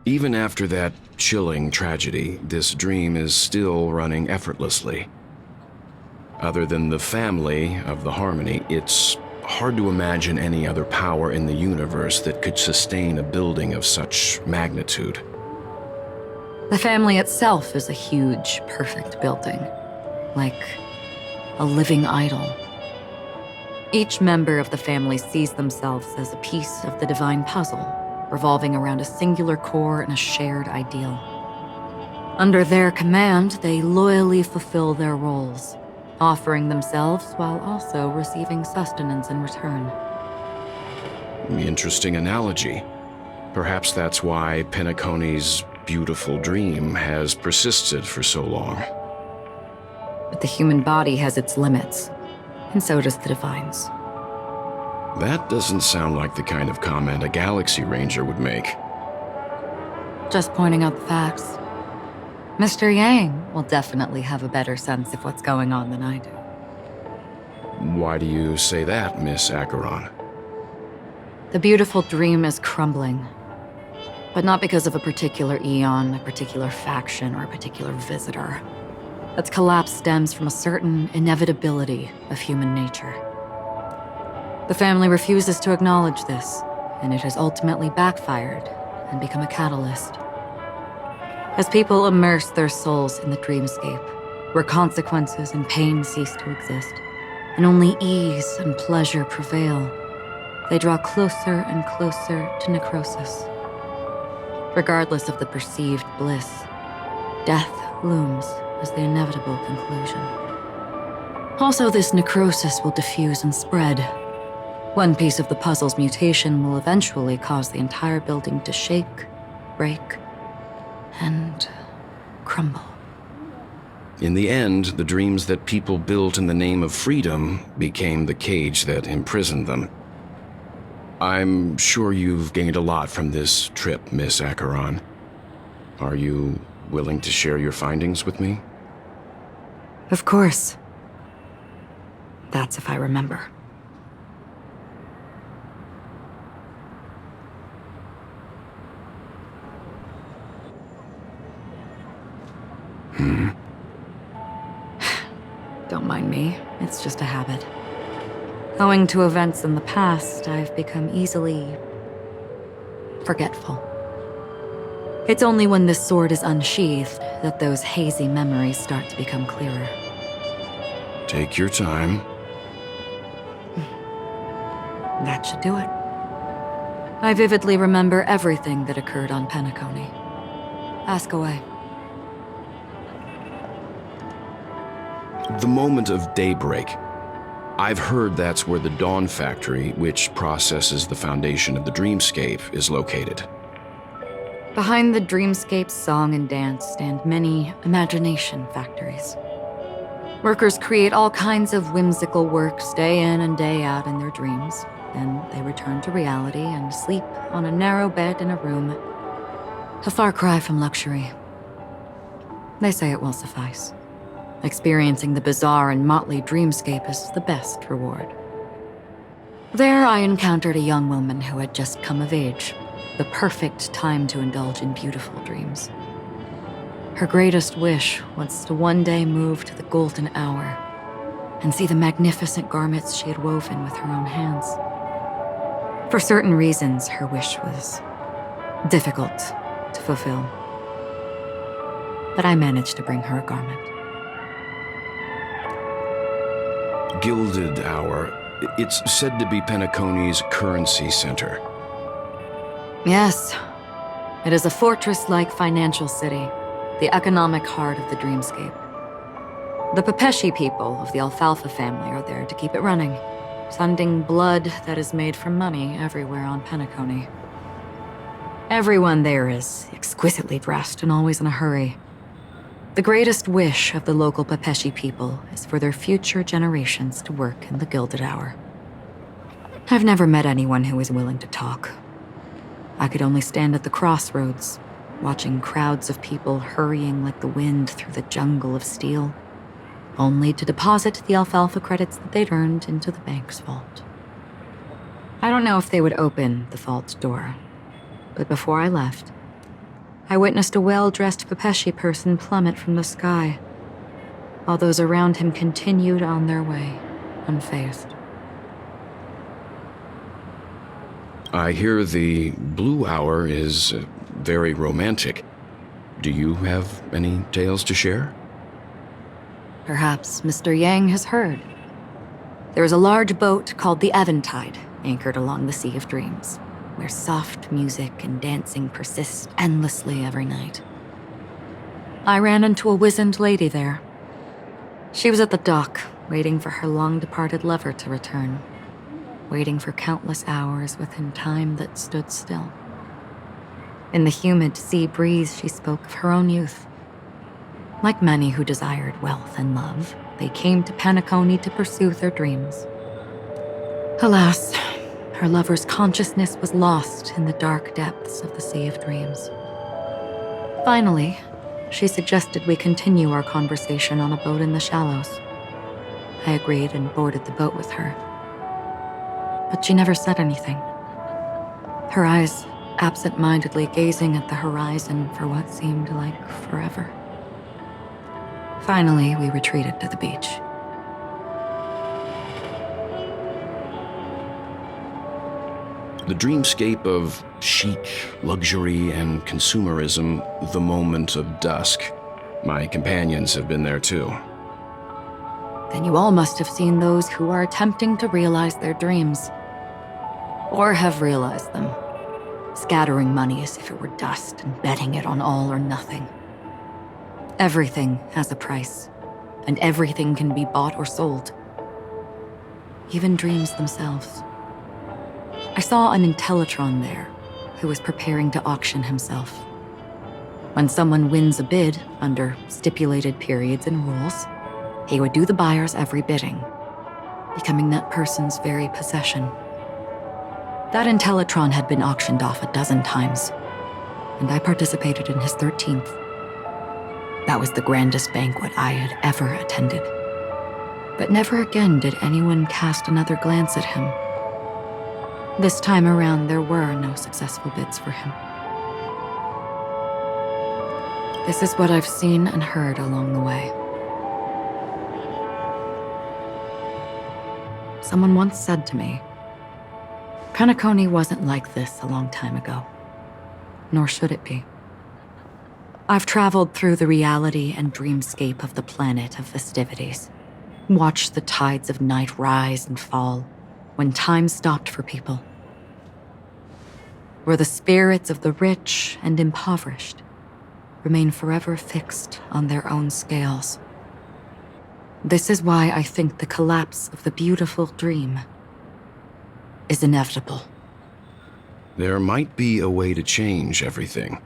Even after that chilling tragedy, this dream is still running effortlessly. Other than the family of the Harmony, it's hard to imagine any other power in the universe that could sustain a building of such magnitude. The family itself is a huge, perfect building, like a living idol. Each member of the family sees themselves as a piece of the divine puzzle, revolving around a singular core and a shared ideal. Under their command, they loyally fulfill their roles, offering themselves while also receiving sustenance in return. Interesting analogy. Perhaps that's why Penacony's beautiful dream has persisted for so long. But the human body has its limits, and so does the Divine's. That doesn't sound like the kind of comment a Galaxy Ranger would make. Just pointing out the facts. Mr. Yang will definitely have a better sense of what's going on than I do. Why do you say that, Miss Acheron? The beautiful dream is crumbling. But not because of a particular eon, a particular faction, or a particular visitor. Its collapse stems from a certain inevitability of human nature. The family refuses to acknowledge this, and it has ultimately backfired and become a catalyst. As people immerse their souls in the dreamscape, where consequences and pain cease to exist, and only ease and pleasure prevail, they draw closer and closer to necrosis. Regardless of the perceived bliss, death looms as the inevitable conclusion. Also, this necrosis will diffuse and spread. One piece of the puzzle's mutation will eventually cause the entire building to shake, break, and crumble. In the end, the dreams that people built in the name of freedom became the cage that imprisoned them. I'm sure you've gained a lot from this trip, Miss Acheron. Are you willing to share your findings with me? Of course. That's if I remember. Don't mind me, it's just a habit. Owing to events in the past, I've become easily forgetful. It's only when this sword is unsheathed that those hazy memories start to become clearer. Take your time. That should do it. I vividly remember everything that occurred on Penacony. Ask away. The moment of daybreak. I've heard that's where the Dawn Factory, which processes the foundation of the dreamscape, is located. Behind the dreamscape's song and dance stand many imagination factories. Workers create all kinds of whimsical works day in and day out in their dreams. Then they return to reality and sleep on a narrow bed in a room. A far cry from luxury. They say it will suffice. Experiencing the bizarre and motley dreamscape is the best reward. There I encountered a young woman who had just come of age, the perfect time to indulge in beautiful dreams. Her greatest wish was to one day move to the golden hour and see the magnificent garments she had woven with her own hands. For certain reasons, her wish was difficult to fulfill. But I managed to bring her a garment. Gilded Hour. It's said to be Penacony's currency center. Yes, it is a fortress-like financial city, the economic heart of the dreamscape. The Pepeshi people of the Alfalfa family are there to keep it running, sending blood that is made from money everywhere on Penacony. Everyone there is exquisitely dressed and always in a hurry. The greatest wish of the local Pepeshi people is for their future generations to work in the Gilded Hour. I've never met anyone who is willing to talk. I could only stand at the crossroads, watching crowds of people hurrying like the wind through the jungle of steel, only to deposit the alfalfa credits that they'd earned into the bank's vault. I don't know if they would open the vault door, but before I left, I witnessed a well-dressed Pepeshi person plummet from the sky, while those around him continued on their way, unfazed. I hear the Blue Hour is very romantic. Do you have any tales to share? Perhaps Mr. Yang has heard. There is a large boat called the Eventide, anchored along the Sea of Dreams, where soft music and dancing persist endlessly every night. I ran into a wizened lady there. She was at the dock, waiting for her long-departed lover to return, waiting for countless hours within time that stood still. In the humid sea breeze, she spoke of her own youth. Like many who desired wealth and love, they came to Penacony to pursue their dreams. Alas, her lover's consciousness was lost in the dark depths of the Sea of Dreams. Finally, she suggested we continue our conversation on a boat in the shallows. I agreed and boarded the boat with her. But she never said anything. Her eyes absent-mindedly gazing at the horizon for what seemed like forever. Finally, we retreated to the beach. The dreamscape of chic, luxury, and consumerism, the moment of dusk. My companions have been there too. Then you all must have seen those who are attempting to realize their dreams. Or have realized them, scattering money as if it were dust and betting it on all or nothing. Everything has a price, and everything can be bought or sold. Even dreams themselves. I saw an Intellitron there, who was preparing to auction himself. When someone wins a bid under stipulated periods and rules, he would do the buyer's every bidding, becoming that person's very possession. That Intellitron had been auctioned off a dozen times, and I participated in his 13th. That was the grandest banquet I had ever attended. But never again did anyone cast another glance at him. This time around, there were no successful bids for him. This is what I've seen and heard along the way. Someone once said to me, Penacony wasn't like this a long time ago, nor should it be. I've traveled through the reality and dreamscape of the planet of festivities, watched the tides of night rise and fall when time stopped for people, where the spirits of the rich and impoverished remain forever fixed on their own scales. This is why I think the collapse of the beautiful dream is inevitable. There might be a way to change everything.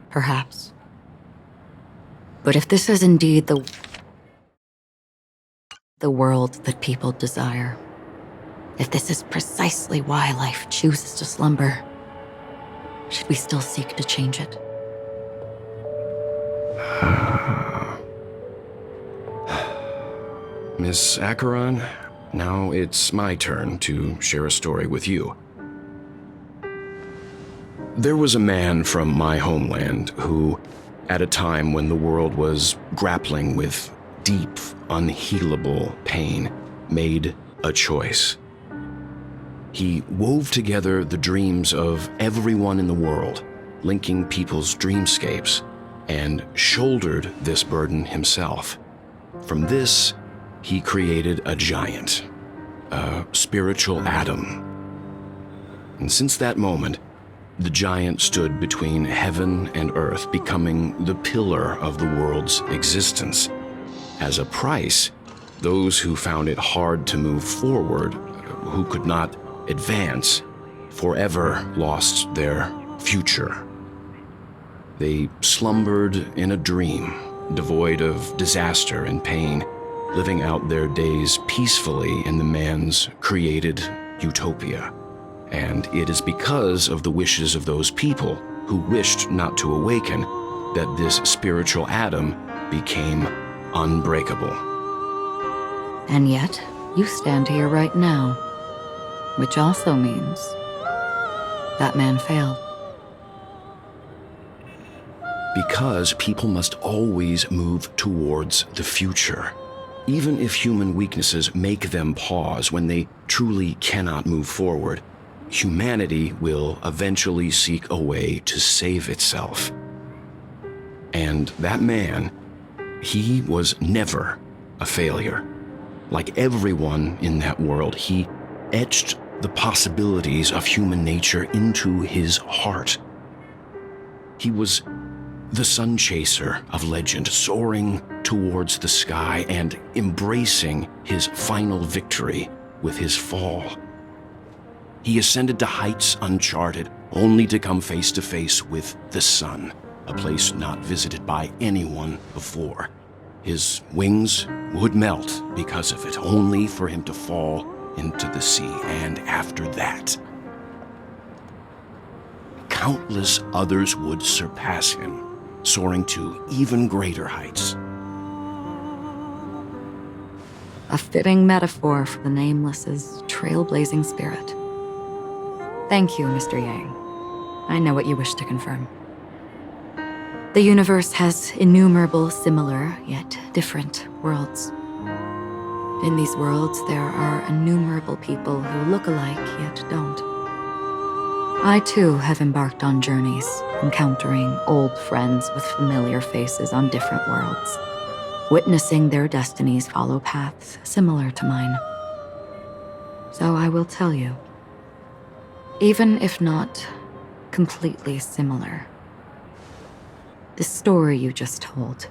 Perhaps. But if this is indeed the world that people desire, if this is precisely why life chooses to slumber, should we still seek to change it? Miss Acheron, now it's my turn to share a story with you. There was a man from my homeland who, at a time when the world was grappling with deep, unhealable pain, made a choice. He wove together the dreams of everyone in the world, linking people's dreamscapes, and shouldered this burden himself. From this, he created a giant, a spiritual atom. And since that moment, the giant stood between heaven and earth, becoming the pillar of the world's existence. As a price, those who found it hard to move forward, who could not advance, forever lost their future. They slumbered in a dream, devoid of disaster and pain, living out their days peacefully in the man's created utopia. And it is because of the wishes of those people who wished not to awaken that this spiritual atom became unbreakable. And yet, you stand here right now, which also means that man failed. because people must always move towards the future. Even if human weaknesses make them pause when they truly cannot move forward, humanity will eventually seek a way to save itself. And that man, he was never a failure. Like everyone in that world, he etched the possibilities of human nature into his heart. He was the sun chaser of legend, soaring towards the sky and embracing his final victory with his fall. He ascended to heights uncharted, only to come face to face with the sun, a place not visited by anyone before. His wings would melt because of it, only for him to fall into the sea. And after that, countless others would surpass him, soaring to even greater heights. A fitting metaphor for the Nameless's trailblazing spirit. Thank you, Mr. Yang. I know what you wish to confirm. The universe has innumerable similar, yet different worlds. In these worlds, there are innumerable people who look alike, yet don't. I too have embarked on journeys, encountering old friends with familiar faces on different worlds, witnessing their destinies follow paths similar to mine. So I will tell you, even if not completely similar, the story you just told,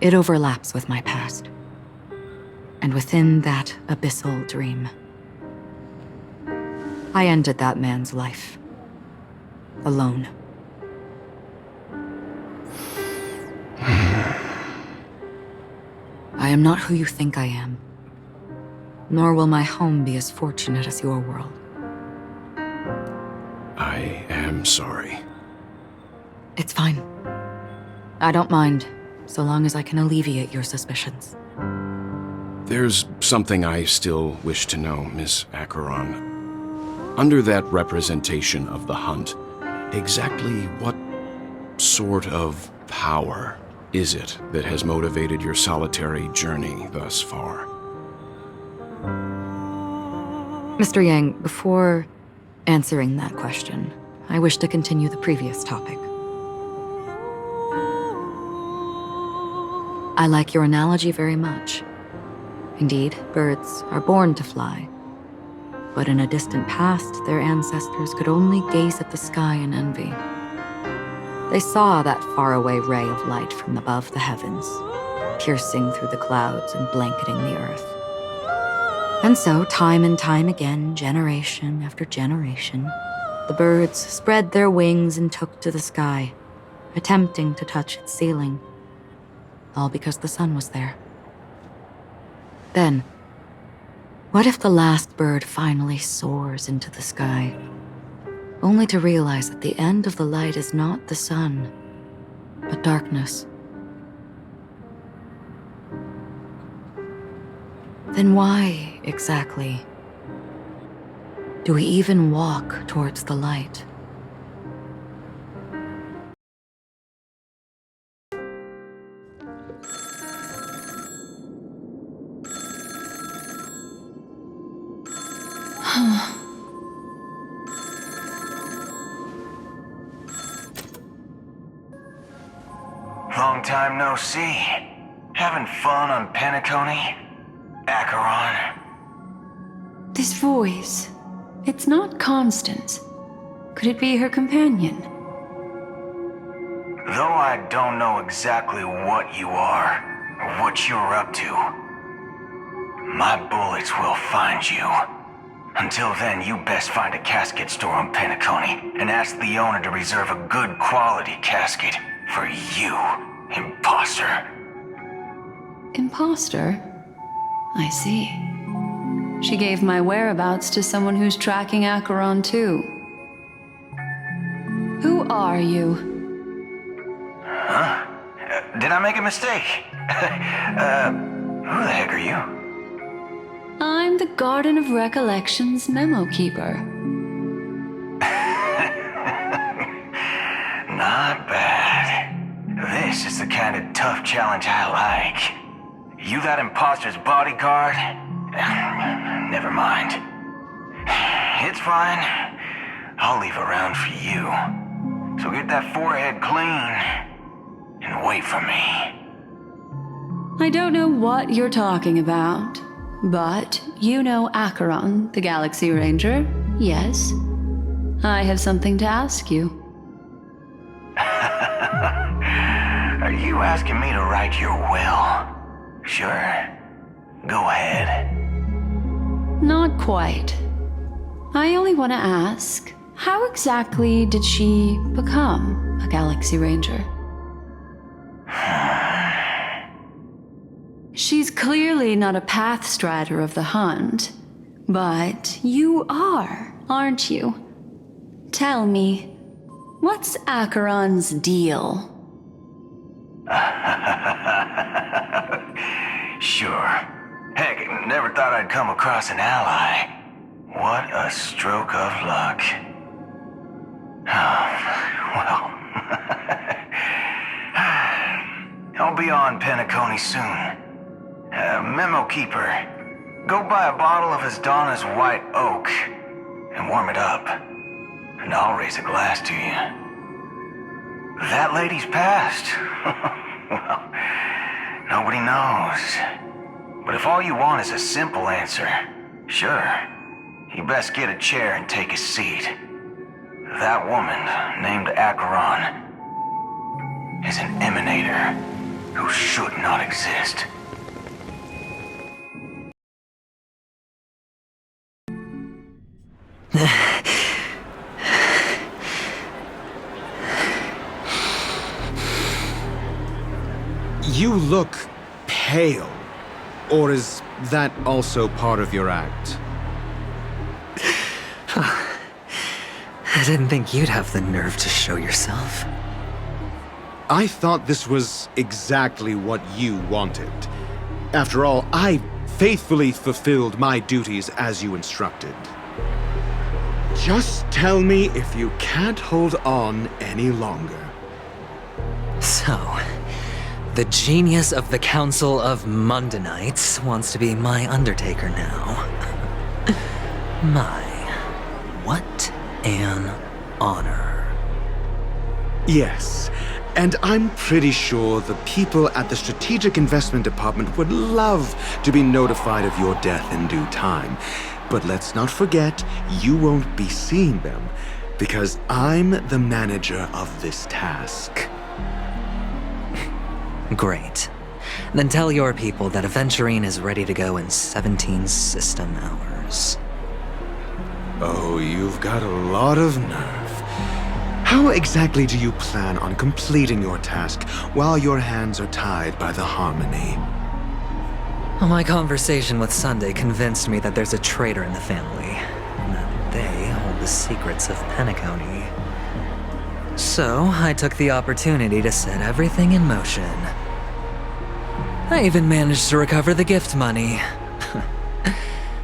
it overlaps with my past, and within that abyssal dream, I ended that man's life, alone. I am not who you think I am, nor will my home be as fortunate as your world. I am sorry. It's fine. I don't mind, so long as I can alleviate your suspicions. There's something I still wish to know, Miss Acheron. Under that representation of the hunt, exactly what sort of power is it that has motivated your solitary journey thus far? Mr. Yang, before answering that question, I wish to continue the previous topic. I like your analogy very much. Indeed, birds are born to fly. But in a distant past, their ancestors could only gaze at the sky in envy. They saw that faraway ray of light from above the heavens, piercing through the clouds and blanketing the earth. And so, time and time again, generation after generation, the birds spread their wings and took to the sky, attempting to touch its ceiling, all because the sun was there. Then, what if the last bird finally soars into the sky, only to realize that the end of the light is not the sun, but darkness? Then why, exactly, do we even walk towards the light? Long time no see. Having fun on Penacony? Acheron? This voice, it's not Constance. Could it be her companion? Though I don't know exactly what you are, or what you're up to, my bullets will find you. Until then, you best find a casket store on Penacony and ask the owner to reserve a good quality casket for you, imposter. Imposter? I see. She gave my whereabouts to someone who's tracking Acheron too. Who are you? Huh? Did I make a mistake? Who the heck are you? I'm the Garden of Recollection's memo keeper. Not bad. This is the kind of tough challenge I like. You that imposter's bodyguard? Never mind. It's fine. I'll leave a round for you. So get that forehead clean and wait for me. I don't know what you're talking about, but you know Acheron, the Galaxy Ranger, yes? I have something to ask you. Are you asking me to write your will? Sure. Go ahead. Not quite. I only want to ask, how exactly did she become a Galaxy Ranger? She's clearly not a pathstrider of the Hunt, but you are, aren't you? Tell me, what's Acheron's deal? Sure. Heck, never thought I'd come across an ally. What a stroke of luck. Well, I'll be on Penacony soon. Memo Keeper, go buy a bottle of Asdana's White Oak and warm it up, and I'll raise a glass to you. That lady's passed. Well, nobody knows. But if all you want is a simple answer, sure, you best get a chair and take a seat. That woman, named Acheron, is an emanator who should not exist. You look pale. Or is that also part of your act? I didn't think you'd have the nerve to show yourself. I thought this was exactly what you wanted. After all, I faithfully fulfilled my duties as you instructed. Just tell me if you can't hold on any longer. So, the genius of the Council of Mundanites wants to be my Undertaker now. What an honor. Yes, and I'm pretty sure the people at the Strategic Investment Department would love to be notified of your death in due time. But let's not forget, you won't be seeing them, because I'm the manager of this task. Great. Then tell your people that Aventurine is ready to go in 17 system hours. Oh, you've got a lot of nerve. How exactly do you plan on completing your task while your hands are tied by the Harmony? My conversation with Sunday convinced me that there's a traitor in the family, and that they hold the secrets of Penacony. So, I took the opportunity to set everything in motion. I even managed to recover the gift money.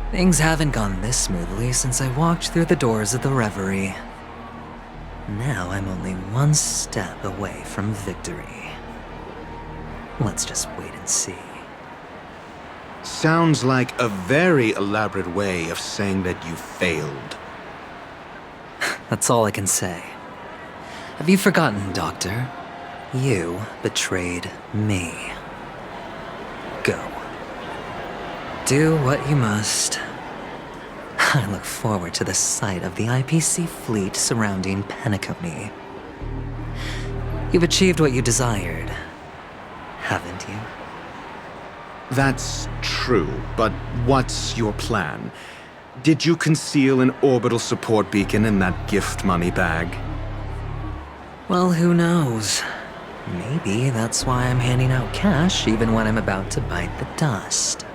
Things haven't gone this smoothly since I walked through the doors of the Reverie. Now I'm only one step away from victory. Let's just wait and see. Sounds like a very elaborate way of saying that you failed. That's all I can say. Have you forgotten, Doctor? You betrayed me. Go. Do what you must. I look forward to the sight of the IPC fleet surrounding Penacony. You've achieved what you desired, haven't you? That's true, but what's your plan? Did you conceal an orbital support beacon in that gift money bag? Well, who knows? Maybe that's why I'm handing out cash even when I'm about to bite the dust.